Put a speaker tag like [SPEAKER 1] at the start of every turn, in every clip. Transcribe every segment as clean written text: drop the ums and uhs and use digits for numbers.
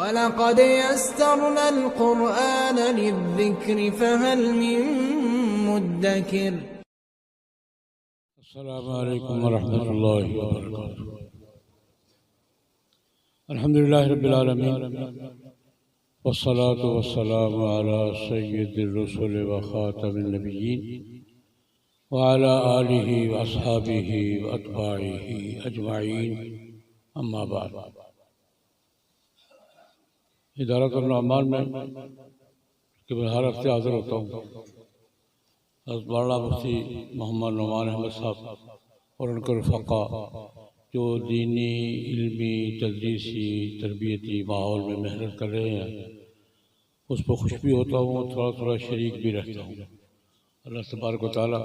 [SPEAKER 1] وَلَقَدْ يَسَّرْنَا الْقُرْآنَ لِلذِّكْرِ فَهَلْ مِن مُّدَّكِرٍ.
[SPEAKER 2] السلام علیکم ورحمۃ اللہ وبرکاتہ. الحمدللہ رب العالمین والصلاة والسلام علی سید الرسل وخاتم النبیین وعلی آلہ واصحابہ واتباعہ اجمعین. اما بعد. ادارۃ النعمان میں کہ میں ہر ہفتے حاضر ہوتا ہوں. حضرت مولانا مفتی محمد نعمان احمد صاحب اور ان کے رفقا جو دینی، علمی، تدریسی، تربیتی ماحول میں محنت کر رہے ہیں اس پہ خوش بھی ہوتا ہوں، تھوڑا تھوڑا شریک بھی رہتا ہوں. اللہ تبارک و تعالیٰ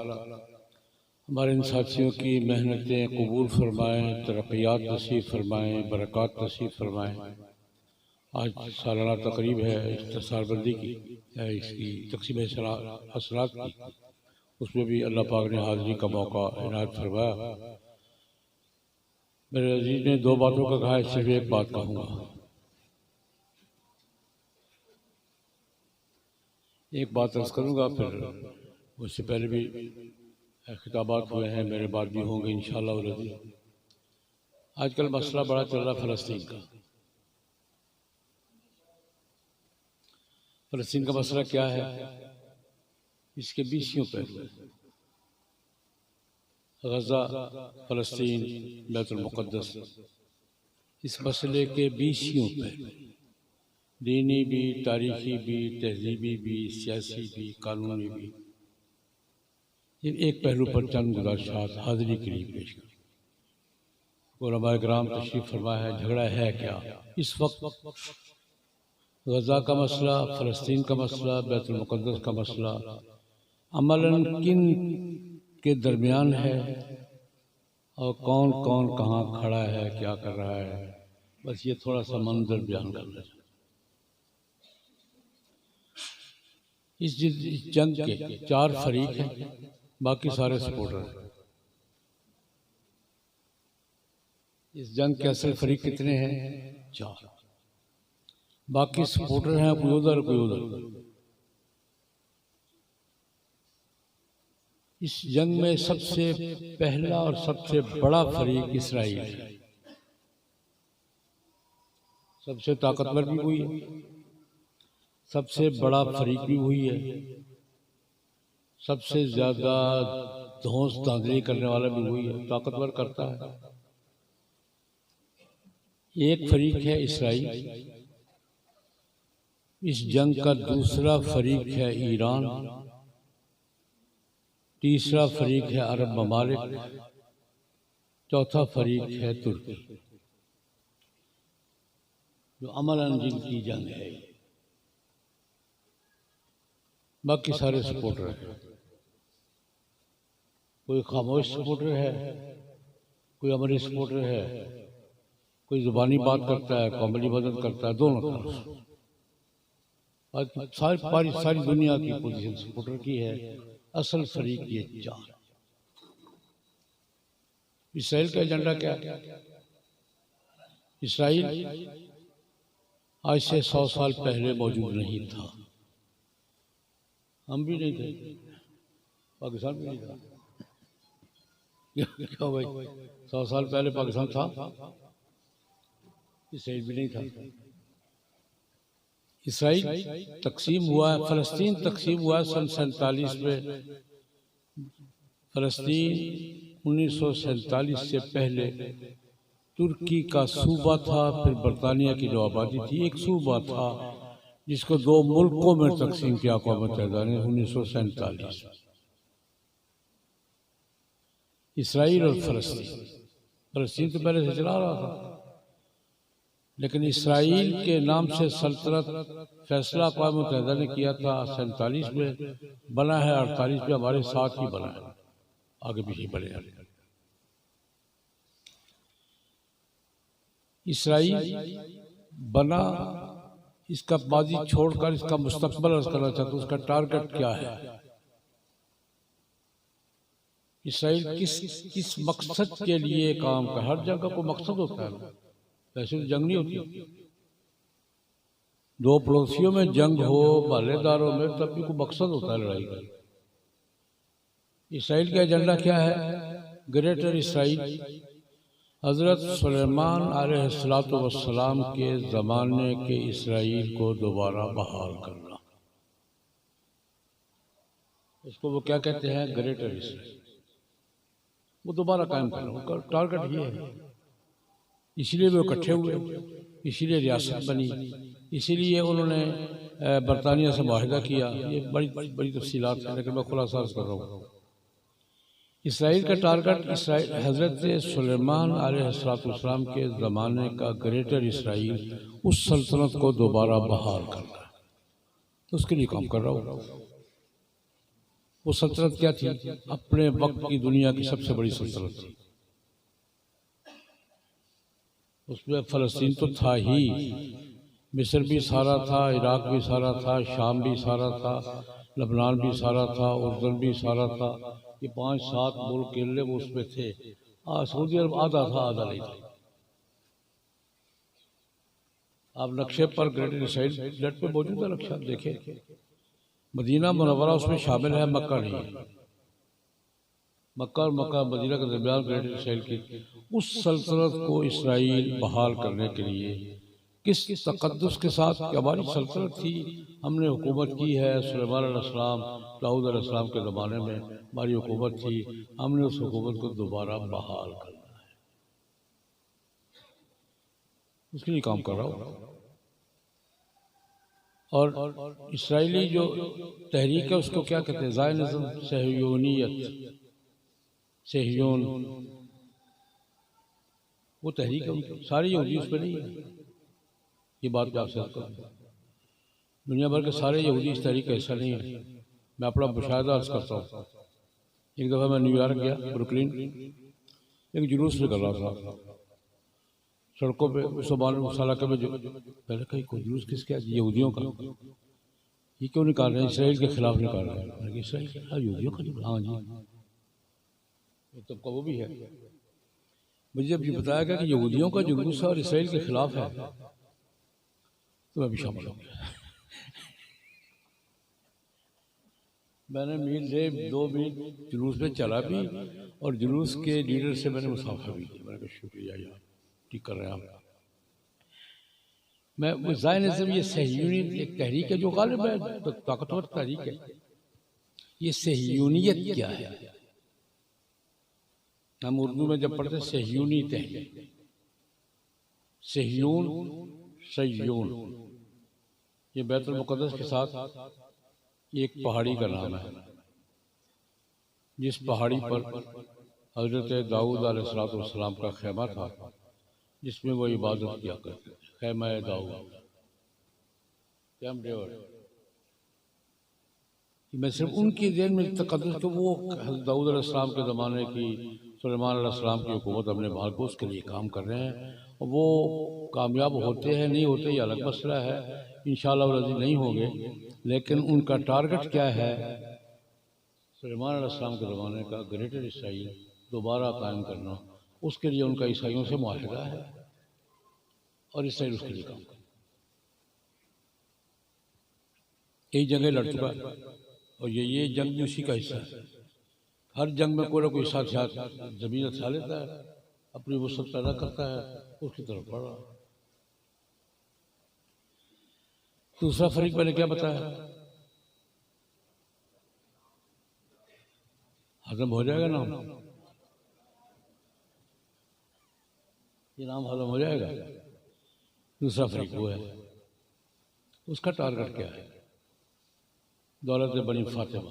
[SPEAKER 2] ہمارے ان ساتھیوں کی محنتیں قبول فرمائیں، ترقیات نصیب فرمائیں، برکات نصیب فرمائیں. آج سالانہ تقریب ہے استحصال بندی کی، اس کی تقسیم حسنات کی. اس میں بھی اللہ پاک نے حاضری کا موقع عنایت فرمایا. میرے عزیز نے دو باتوں کا کہا ہے، صرف ایک بات کہوں گا. ایک بات عرض کروں گا، پھر اس سے پہلے بھی خطابات ہوئے ہیں، میرے بعد بھی ہوں گے انشاءاللہ العزیز. آج کل مسئلہ بڑا چل رہا فلسطین کا. فلسطین کا مسئلہ کیا ہے؟ اس کے 20 پہلو ہیں. غزہ، فلسطین، بیت المقدس، اس مسئلے کے 20 پہلو، دینی بھی، تاریخی بھی، تہذیبی بھی، سیاسی بھی، قانونی بھی. ایک پہلو پر چند گزارشات حاضری کے لیے پیش کریں. علماء کرام تشریف فرما ہے. جھگڑا ہے کیا اس وقت؟ غزہ کا مسئلہ، فلسطین کا مسئلہ، بیت المقدس کا مسئلہ عملاً کن کے درمیان ہے اور کون کون کہاں کھڑا ہے، کیا کر رہا ہے. بس یہ تھوڑا سا منظر بیان کرنا ہے. اس جنگ کے 4 فریق ہیں، باقی سارے سپورٹر ہیں. اس جنگ کے اصل فریق کتنے ہیں؟ 4. باقی سپورٹر ہیں کوئی ادھر کوئی ادھر. اس جنگ میں سب سے پہلا اور سب سے بڑا فریق اسرائیل ہے. سب سے طاقتور بھی وہی ہے، سب سے بڑا فریق بھی وہی ہے، سب سے زیادہ دھونس دھاندلی کرنے والا بھی وہی ہے، طاقتور کرتا ہے. ایک فریق ہے اسرائیل. اس جنگ کا دوسرا فریق ہے ایران. تیسرا فریق ہے عرب ممالک. چوتھا فریق ہے ترکی، جو عملاً جن کی جنگ ہے. باقی سارے سپورٹر ہیں. کوئی خاموش سپورٹر ہے، کوئی عملی سپورٹر ہے، کوئی زبانی بات کرتا ہے، کوئی عملی مدد کرتا ہے. دونوں طرف ساری دنیا کی پوزیشن سپورٹر کی ہے. اصل فریق یہ 4. اسرائیل کا ایجنڈا کیا ہے؟ اسرائیل آج سے 100 سال پہلے موجود نہیں تھا. ہم بھی نہیں تھے، پاکستان بھی نہیں تھا. کیا بھائی، 100 سال پہلے پاکستان تھا؟ اسرائیل بھی نہیں تھا. اسرائیل تقسیم ہوا ہے، فلسطین تقسیم ہوا ہے سن 47 میں. فلسطین 1947 سے پہلے ترکی کا صوبہ تھا، پھر برطانیہ کی جو آبادی تھی. ایک صوبہ تھا جس کو 2 ملکوں میں تقسیم کیا اقوام متحدہ نے 1947. اسرائیل اور فلسطین. فلسطین تو پہلے سے چلا رہا تھا، لیکن اسرائیل کے نام سے سلطنت فیصلہ اقوام متحدہ نے کیا تھا 47 میں. بنا ہے 48 میں، ہمارے ساتھ ہی بنا ہے، آگے بھی ہی بنے. اسرائیل بنا، اس کا ماضی چھوڑ کر اس کا مستقبل عرض کرنا چاہتا ہوں. اس کا ٹارگٹ کیا ہے؟ اسرائیل کس مقصد کے لیے کام کر. ہر جگہ کو مقصد ہوتا ہے، ویسے تو جنگ نہیں ہوتی. دو پڑوسیوں میں جنگ ہو، محلے داروں میں، تب بھی کوئی مقصد ہوتا ہے لڑائی کا۔ اسرائیل کا ایجنڈا کیا ہے؟ گریٹر اسرائیل، حضرت سلیمان علیہ السلام کے زمانے کے اسرائیل کو دوبارہ بحال کرنا۔ اس کو وہ کیا کہتے ہیں؟ گریٹر اسرائیل، وہ دوبارہ قائم کرنا، ان کا ٹارگٹ یہ ہے۔ اسی لیے وہ اکٹھے ہوئے، اسی لیے ریاست بنی، اسی لیے انہوں نے برطانیہ سے معاہدہ کیا۔ یہ بڑی تفصیلات ہیں، لیکن میں خلاصہ عرض کر رہا ہوں۔ اسرائیل کا ٹارگٹ حضرت سلیمان علیہ السلام کے زمانے کا گریٹر اسرائیل، اس سلطنت کو دوبارہ بحال کرنا ہے۔ اس کے لیے کام کر رہا ہوں۔ وہ سلطنت کیا تھی؟ اپنے وقت کی دنیا کی سب سے بڑی سلطنت تھی۔ اس میں فلسطین تو تھا ہی، مصر بھی سارا تھا، عراق بھی سارا تھا، شام بھی سارا تھا، لبنان بھی سارا تھا، اردن بھی سارا تھا۔ یہ 5-7 ملک کیلے وہ اس میں تھے۔ سعودی عرب آدھا تھا، آدھا نہیں تھا۔ آپ نقشے پر گریٹر اسرائیل نیٹ پہ موجود ہے، نقشہ دیکھیں۔ مدینہ منورہ اس میں شامل ہے، مکہ نہیں ہے۔ مکہ اور مدینہ کے درمیان گریٹر اسرائیل کی اس سلطنت کو اسرائیل بحال کرنے کے لیے کس تقدس کے ساتھ کہ ہماری سلطنت تھی، ہم نے حکومت کی ہے، سلیمان علیہ السلام، داؤد علیہ السلام کے زمانے میں ہماری حکومت تھی، ہم نے اس حکومت کو دوبارہ بحال کرنا ہے۔ اس کے لیے کام کر رہا ہوں۔ اور اسرائیلی جو تحریک ہے اس کو کیا کہتے ہیں؟ زائنزم، صہیونیت، صہیون، وہ تحریک ہے، ساری یہودی اس پہ نہیں ہے۔ یہ بات میں آپ سے کرتا ہوں، دنیا بھر کے سارے یہودی اس تحریک کا حصہ نہیں ہے۔ میں اپنا مشاہدہ عرض کرتا ہوں۔ ایک دفعہ میں نیو یارک گیا، بروکلین، ایک جلوس میں کر رہا تھا سڑکوں پہ، اس علاقے میں، جو پہلے کہیں کوئی جلوس کس کا؟ یہودیوں کا۔ یہ کیوں نکال رہے ہیں؟ اسرائیل کے خلاف نکال رہے ہیں۔ اسرائیل کے خلاف یہودیوں کا جلوس؟ ہاں جی، تو وہ بھی ہے۔ مجھے جب یہ بتایا گیا کہ یہودیوں کا جلوس ہے اور اسرائیل کے خلاف ہے، تو میں بھی شامل ہو گیا۔ میں نے میل 2 میل جلوس میں چلا بھی، اور جلوس کے لیڈر سے میں نے مصافحہ بھی کیا۔ میں نے کہا شکریہ یار، ٹھیک کر رہے ہیں آپ۔ میں زائنزم، یہ صہیونیت ایک تحریک ہے جو غالب ہے، طاقتور تحریک ہے۔ یہ صہیونیت کیا ہے؟ ہم اردو میں جب پڑھتے صہیونی تحریک، صہیون، صیون، یہ بیت المقدس کے ساتھ ایک پہاڑی کا نام ہے، جس پہاڑی پر حضرت داؤد علیہ السلام کا خیمہ تھا، جس میں وہ عبادت کیا کرتے تھے، خیمہ داؤد، کیمپ ڈیوڈ۔ میں صرف ان کی ذہن میں تقدس کہ وہ حضرت داؤد علیہ السلام کے زمانے کی، سلیمان علیہ السلام کی حکومت اپنے بحال کو اس کے لیے کام کر رہے ہیں۔ وہ کامیاب ہوتے ہیں نہیں ہوتے یہ الگ مسئلہ ہے، انشاءاللہ العزیز نہیں ہوں گے، لیکن ان کا ٹارگٹ کیا ہے؟ سلیمان علیہ السلام کے زمانے کا گریٹر اسرائیل دوبارہ قائم کرنا۔ اس کے لیے ان کا عیسائیوں سے معاہدہ ہے، اور اسرائیل اس کے لیے کام کرنا۔ کئی جنگیں لڑ چکا ہے، اور یہ جنگ بھی اسی کا حصہ ہے۔ ہر جنگ میں کوئی نہ کوئی ساتھ زمین اچھا لیتا ہے، اپنی وسعت پیدا کرتا ہے، اس کی طرف بڑھ رہا۔ دوسرا فریق میں نے کیا بتایا؟ ہضم ہو جائے گا نام؟ یہ نام ہضم ہو جائے گا؟ دوسرا فریق وہ ہے، اس کا ٹارگٹ کیا ہے؟ دولت بنی فاطمہ،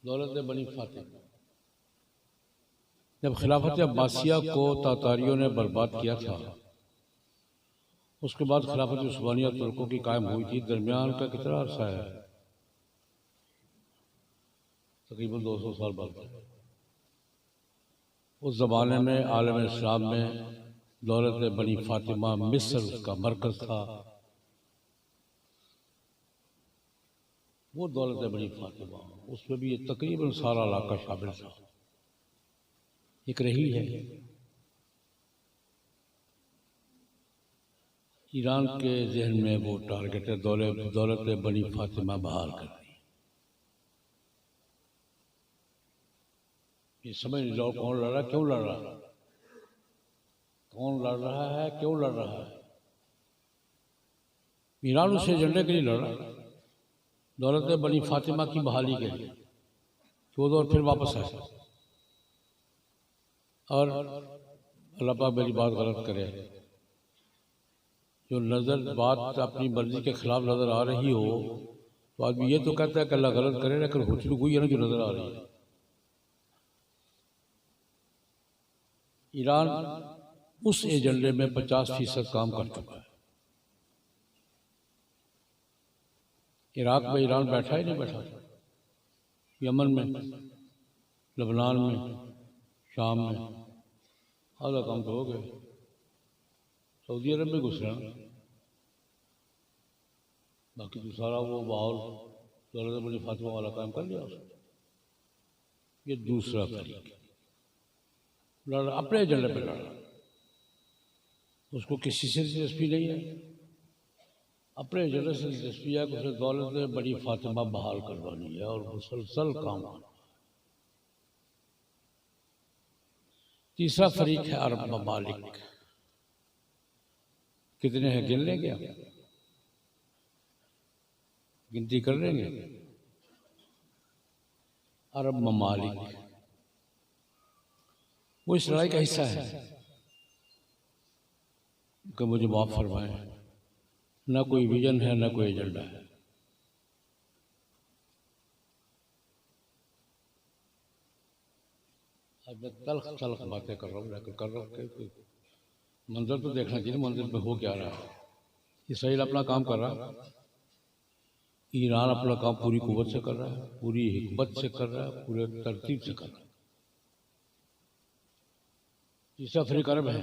[SPEAKER 2] دولت بنی فاطمہ۔ جب خلافت عباسیہ کو تاتاریوں نے برباد کیا تھا، اس کے بعد خلافت عثمانیہ ترکوں کی قائم ہوئی تھی۔ درمیان کا کتنا عرصہ ہے؟ تقریباً 200 سال بعد۔ اس زمانے میں عالم اسلام میں دولت بنی فاطمہ مصر اس کا مرکز تھا۔ وہ دولت بنی فاطمہ، اس میں بھی یہ تقریباً سارا علاقہ شامل تھا، ایک رہی ہے۔ ایران کے ذہن میں وہ ٹارگٹ ہے دولت بنی فاطمہ بحال کرنی. یہ سمجھ نہیں جاؤ کون لڑ رہا ہے، کیوں لڑ رہا ہے، کون لڑ رہا ہے، کیوں لڑ رہا ہے. ایران اس ایجنڈے کے لیے لڑ رہا ہے، دولت بنی فاطمہ کی بحالی کے لیے، چھوڑو اور پھر واپس آئے. اور اللہ پاک میری بات غلط کرے، جو نظر بات اپنی مرضی کے خلاف نظر آ رہی ہو تو آدمی یہ تو کہتا ہے کہ اللہ غلط کرے، لیکن ہوتی تو کوئی ہے نا جو نظر آ رہی ہے. ایران اس ایجنڈے میں 50% کام کر چکا ہے. عراق میں ایران بیٹھا ہی نہیں بیٹھا، یمن میں، لبنان میں، شام میں، آدھا کام تو ہو گئے. سعودی عرب میں گھس رہا، باقی تو سارا وہ ماحول دولت بنی فاطمہ والا کام کر لیا. یہ دوسرا فریق لڑ رہا، اپنے ایجنڈے پہ لڑ رہا، اس کو کسی سے دلچسپی نہیں ہے، اپنے ایجنڈے سے دلچسپی ہے کہ اسے دولت بنی فاطمہ بحال کروانی ہے اور مسلسل کام کرنا. تیسرا فریق ہے عرب ممالک. کتنے ہیں گن لیں گے، گنتی کر لیں گے. عرب ممالک وہ اس لڑائی کا حصہ ہے کہ مجھے معاف فرمائیں، نہ کوئی ویژن ہے نہ کوئی ایجنڈا ہے. اب میں تلخ تلخ باتیں کر رہا ہوں، لیکن کر رہا ہوں کہ منظر تو دیکھنا چاہیے، منظر پہ ہو کیا رہا ہے. اسرائیل اپنا کام کر رہا ہے، ایران اپنا کام پوری قوت سے کر رہا ہے، پوری حکمت سے کر رہا ہے، پورے ترتیب سے کر رہا ہے. تیسرا فریق عرب ہے،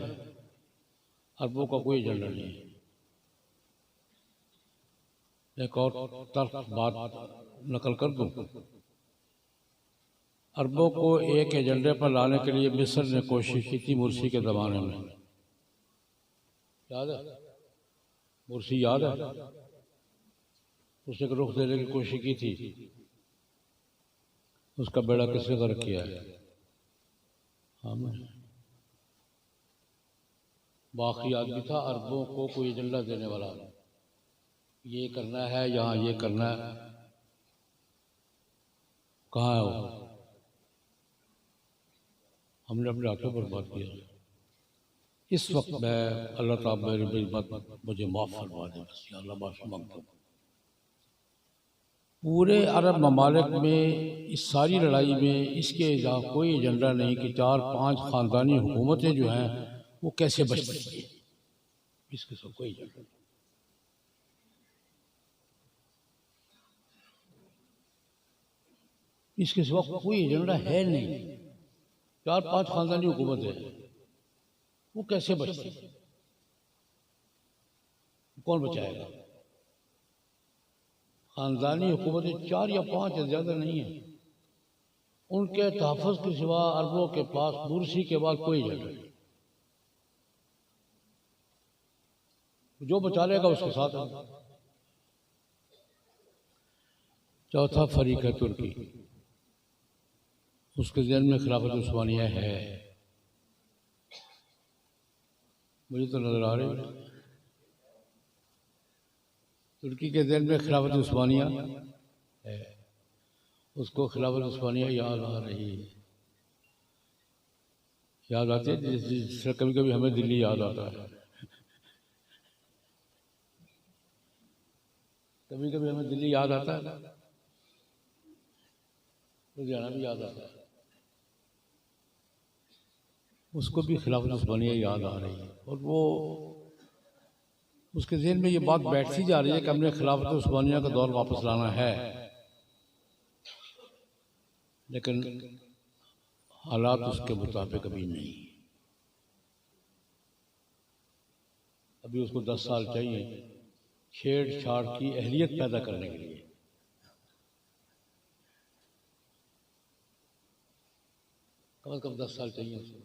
[SPEAKER 2] عربوں کا کوئی ایجنڈا نہیں ہے. ایک اور تلخ بات نقل کر دوں، عربوں کو ایک ایجنڈے پر لانے کے لیے مصر نے کوشش کی تھی مرسی کے زمانے میں، یاد ہے؟ مرسی یاد ہے؟ اس نے رخ دینے کی کوشش کی تھی، اس کا بیڑا کس نے غرق کیا ہے؟ ہم نے. باقی آدمی تھا عربوں کو کوئی ایجنڈا دینے والا، یہ کرنا ہے، یہاں یہ کرنا ہے. کہاں ہے وہ؟ ہم نے اپنے ہاتھوں پر بات کیا. اس وقت میں اللہ تعالیٰ میری بات مجھے معاف فرما دے، بس یا اللہ معافی مانگتا ہوں. پورے عرب ممالک میں اس ساری لڑائی میں اس کے کوئی ایجنڈا نہیں کہ 4-5 خاندانی حکومتیں جو ہیں وہ کیسے بچ سکتی ہیں. اس کے ساتھ کوئی ایجنڈا نہیں. اس کے سوا کوئی ایجنڈا ہے نہیں. 4-5 خاندانی حکومتیں وہ کیسے بچتی ہیں؟ کون بچائے گا؟ خاندانی حکومتیں 4 یا 5 سے زیادہ نہیں ہیں. ان کے تحفظ کے سوا عربوں کے پاس مرسی کے بعد کوئی ایجنڈا نہیں. جو بچا لے گا اس کے ساتھ. چوتھا فریق ہے ترکی. اس کے ذہن میں خلافت عثمانیہ ہے، مجھے تو نظر آ رہی ہے. ترکی کے ذہن میں خلافت عثمانیہ ہے، اس کو خلافت عثمانیہ یاد آ رہی ہے، یاد آتی ہے جس سے کبھی کبھی ہمیں دلی یاد آتا ہے، کبھی کبھی ہمیں دلی یاد آتا ہے، لدھیانہ بھی یاد آتا ہے. اس کو بھی خلافت عثمانیہ یاد آ رہی ہے، اور وہ اس کے ذہن میں یہ بات بیٹھتی جا رہی ہے کہ ہم نے خلافت عثمانیہ کا دور واپس لانا ہے، لیکن حالات اس کے مطابق ابھی نہیں. ابھی اس کو 10 سال چاہیے چھیڑ چھاڑ کی اہلیت پیدا کرنے کے لیے. کم از کم 10 سال چاہیے اس کو.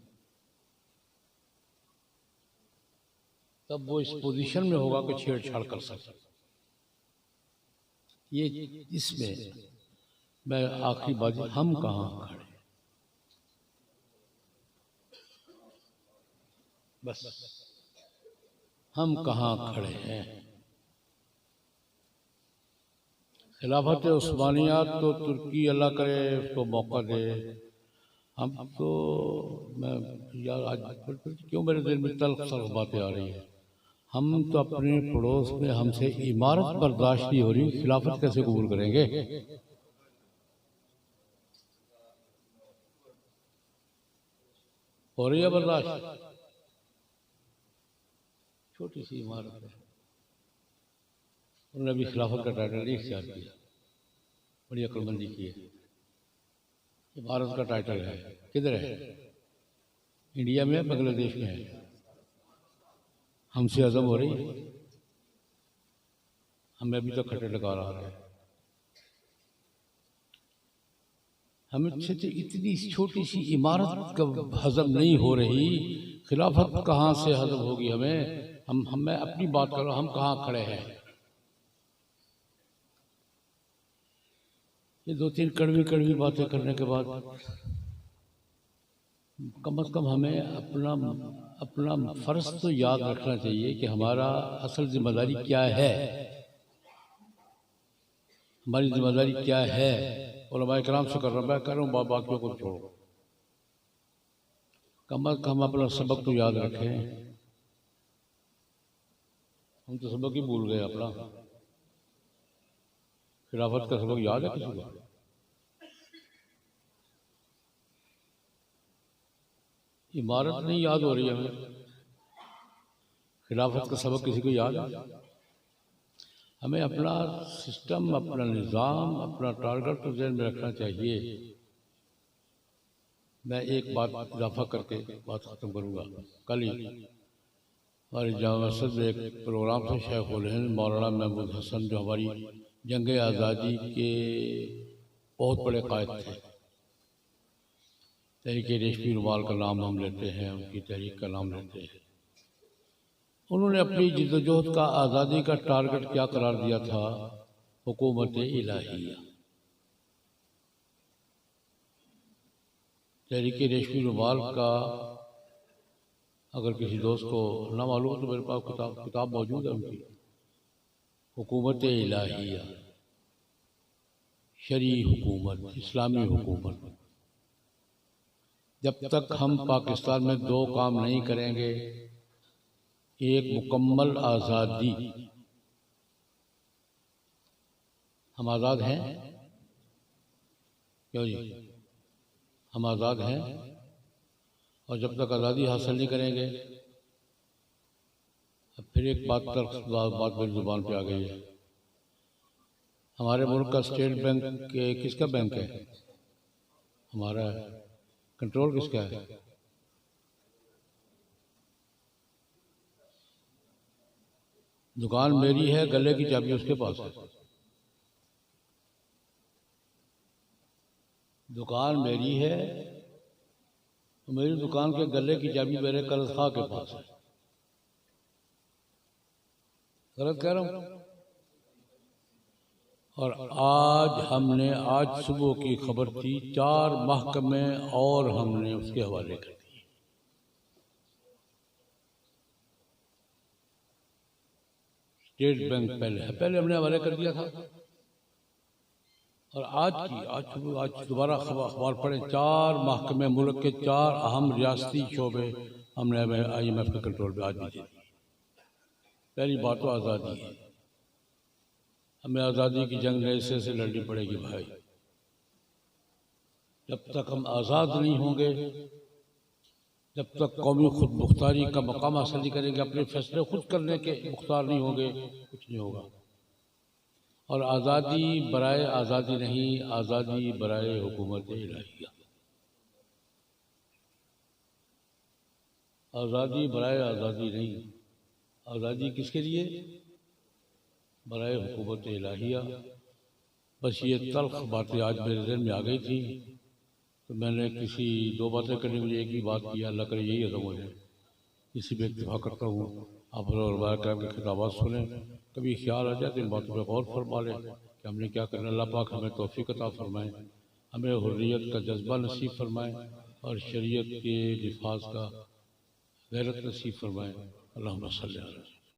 [SPEAKER 2] تب وہ اس پوزیشن میں ہوگا کہ چھیڑ چھاڑ کر سکے. یہ اس میں آخری بات، ہم کہاں کھڑے، بس ہم کہاں کھڑے ہیں. خلافت عثمانیہ تو ترکی اللہ کرے اس کو موقع دے. ہم تو میں یار آج کیوں میرے دل میں تلخ تلخ باتیں آ رہی ہیں. ہم تو اپنے پڑوس میں ہم سے عمارت برداشت نہیں ہو رہی، خلافت کیسے قبول کریں گے؟ ہو رہی ہے برداشت؟ چھوٹی سی عمارت ہے، انہوں نے ابھی خلافت کا ٹائٹل نہیں اختیار کیا، بڑی عقل مندی کی ہے. عمارت کا ٹائٹل ہے، کدھر ہے؟ انڈیا میں ہے، بنگلہ دیش میں ہے. ہم سے عزم ہو رہی ہے، ہمیں ابھی تک کھٹے لگا رہا ہے. ہمیں اتنی چھوٹی سی عمارت کا ہضم نہیں ہو رہی، خلافت کہاں سے ہضم ہوگی ہمیں؟ میں اپنی بات کر رہا ہوں، ہم کہاں کھڑے ہیں؟ یہ دو تین کڑوی کڑوی باتیں کرنے کے بعد کم از کم ہمیں اپنا فرض تو یاد رکھنا چاہیے کہ ہمارا اصل ذمہ داری کیا ہے. ہماری ذمہ داری کیا ہے؟ علماء کرام سے کر رہا ہوں، باقیوں کو چھوڑو. کم از کم اپنا سبق تو یاد رکھیں. ہم تو سبق ہی بھول گئے اپنا. خلافت کا سبق یاد ہے کسی کو؟ عمارت نہیں یاد ہو رہی ہے ہمیں، خلافت کا سبق کسی کو یاد ہے؟ ہمیں اپنا سسٹم، اپنا نظام، اپنا ٹارگٹ تو ذہن میں رکھنا چاہیے. میں ایک بات اضافہ کر کے بات ختم کروں گا. کل ہی ہماری جامع مسجد میں ایک پروگرام تھا، شیخ الہند مولانا محمود حسن جو ہماری جنگ آزادی کے بہت بڑے قائد تھے. تحریک ریشمی رومال کا نام ہم لیتے ہیں، ان کی تحریک کا نام لیتے ہیں. انہوں نے اپنی جدوجہد کا آزادی کا ٹارگٹ کیا قرار دیا تھا؟ حکومت الہیہ. تحریک ریشمی رومال کا اگر کسی دوست کو نہ معلوم تو میرے پاس کتاب موجود ہے ان کی، حکومت الہیہ، شرعی حکومت، اسلامی حکومت. جب تک ہم پاکستان میں دو کام نہیں کریں گے، ایک مکمل آزادی، ہم آزاد ہیں کیوں جی؟ ہم آزاد ہیں، اور جب تک آزادی حاصل نہیں کریں گے، اب پھر ایک بات میری زبان پہ آ گئی ہے. ہمارے ملک کا اسٹیٹ بینک کس کا بینک ہے؟ ہمارا ہے. کنٹرول کس کا ہے؟ دکان میری ہے، گلے کی چابی اس کے پاس ہے. دکان میری ہے، میری دکان کے گلے کی چابی میرے قرض خواہ کے پاس ہے. غلط کہہ رہا ہوں؟ اور آج صبح کی خبر تھی، 4 محکمے اور ہم نے اس کے حوالے کر دیے. اسٹیٹ بینک پہلے ہم نے حوالے کر دیا تھا، اور آج دوبارہ اخبار پڑھیں، 4 محکمے، ملک کے 4 اہم ریاستی شعبے ہم نے IMF کے کنٹرول پہ آج بھی دے دی. پہلی بات تو آزادی ہے. ہمیں آزادی کی جنگ نئے سے لڑنی پڑے گی بھائی. جب تک ہم آزاد نہیں ہوں گے، جب تک قومی خود مختاری کا مقام حاصل نہیں کریں گے، اپنے فیصلے خود کرنے کے مختار نہیں ہوں گے، کچھ نہیں ہوگا. اور آزادی برائے آزادی نہیں، آزادی برائے حکومت الہیہ. آزادی برائے آزادی نہیں، آزادی کس کے لیے؟ برائے حکومت الہیہ. بس یہ تلخ باتیں آج میرے ذہن میں آ گئی تھی، تو میں نے 2 باتیں کرنے کے لیے ایک ہی بات کیا. اللہ کرے یہی عزم ہو جائے. اسی پہ اتفاق کرتا ہوں. آپ علماء کرام کی خطابات سنیں، کبھی خیال آ جائے تو ان باتوں پہ غور فرما لیں کہ ہم نے کیا کرنا۔ اللہ پاک ہمیں توفیق عطا فرمائے، ہمیں حریت کا جذبہ نصیب فرمائے اور شریعت کے لفاظ کا غیرت نصیب فرمائے۔ اللہم صلی علی